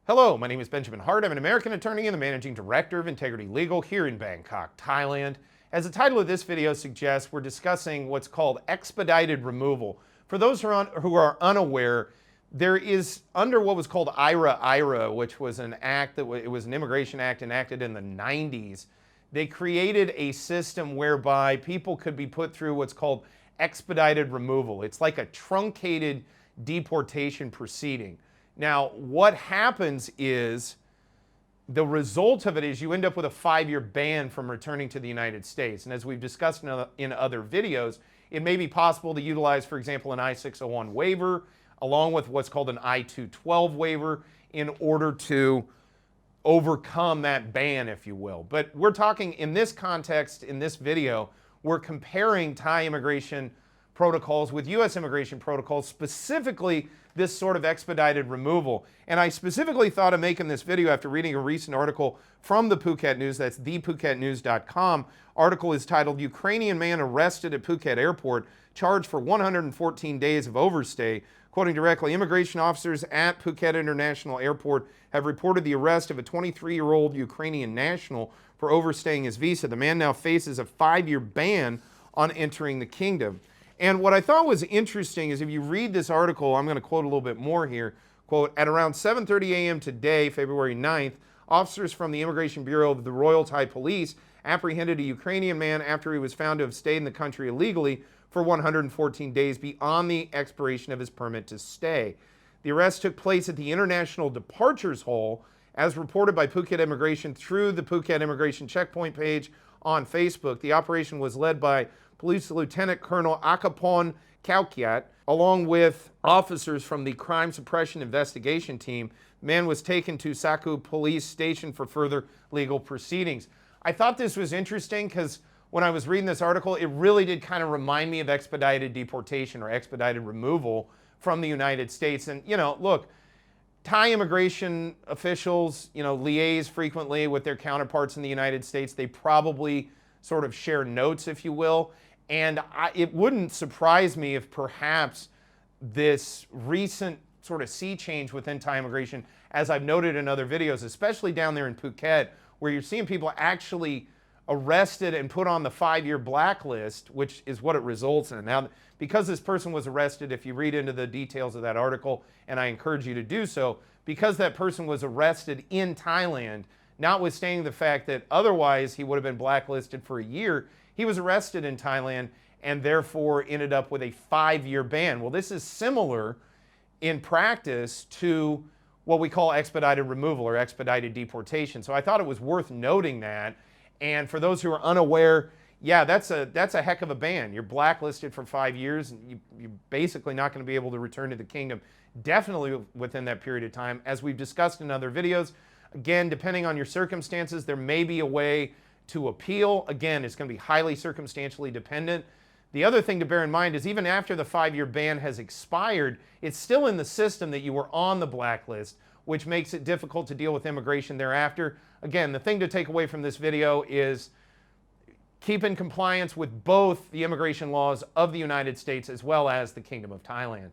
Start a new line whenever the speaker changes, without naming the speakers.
Hello, my name is Benjamin Hart. I'm an American attorney and the Managing Director of Integrity Legal here in Bangkok, Thailand. As the title of this video suggests, we're discussing what's called expedited removal. For those who are unaware, there is under what was called IRA, which was an act it was an immigration act enacted in the 90s. They created a system whereby people could be put through what's called expedited removal. It's like a truncated deportation proceeding. Now, what happens is the result of it is you end up with a 5-year ban from returning to the United States. And as we've discussed in other videos, it may be possible to utilize, for example, an I-601 waiver along with what's called an I-212 waiver in order to overcome that ban, if you will. But we're talking in this context, in this video, we're comparing Thai immigration protocols with U.S. immigration protocols, specifically this sort of expedited removal. And I specifically thought of making this video after reading a recent article from the Phuket News, that's thephuketnews.com. Article is titled, Ukrainian Man Arrested at Phuket Airport, Charged for 114 Days of Overstay. Quoting directly, immigration officers at Phuket International Airport have reported the arrest of a 23-year-old Ukrainian national for overstaying his visa. The man now faces a 5-year ban on entering the kingdom. And what I thought was interesting is if you read this article, I'm going to quote a little bit more here, quote, at around 7:30 a.m. today, February 9th, officers from the Immigration Bureau of the Royal Thai Police apprehended a Ukrainian man after he was found to have stayed in the country illegally for 114 days beyond the expiration of his permit to stay. The arrest took place at the International Departures Hall, as reported by Phuket Immigration through the Phuket Immigration Checkpoint page on Facebook. The operation was led by Police Lieutenant Colonel Akapon Kaukiat, along with officers from the Crime Suppression Investigation Team. The man was taken to Saku Police Station for further legal proceedings. I thought this was interesting because when I was reading this article, it really did kind of remind me of expedited deportation or expedited removal from the United States. And, you know, look, Thai immigration officials, liaise frequently with their counterparts in the United States. They probably sort of share notes, if you will. And it wouldn't surprise me if perhaps this recent sort of sea change within Thai immigration, as I've noted in other videos, especially down there in Phuket, where you're seeing people actually arrested and put on the 5-year blacklist, which is what it results in. Now, because this person was arrested, if you read into the details of that article, and I encourage you to do so, because that person was arrested in Thailand, notwithstanding the fact that otherwise he would have been blacklisted for a year, he was arrested in Thailand and therefore ended up with a 5-year ban. Well, this is similar in practice to what we call expedited removal or expedited deportation. So I thought it was worth noting that. And for those who are unaware, yeah, that's a heck of a ban. You're blacklisted for 5 years, and you're basically not going to be able to return to the kingdom, definitely within that period of time. As we've discussed in other videos, again, depending on your circumstances, there may be a way to appeal. Again, it's going to be highly circumstantially dependent. The other thing to bear in mind is even after the 5-year ban has expired, it's still in the system that you were on the blacklist, which makes it difficult to deal with immigration thereafter. Again, the thing to take away from this video is keep in compliance with both the immigration laws of the United States as well as the Kingdom of Thailand.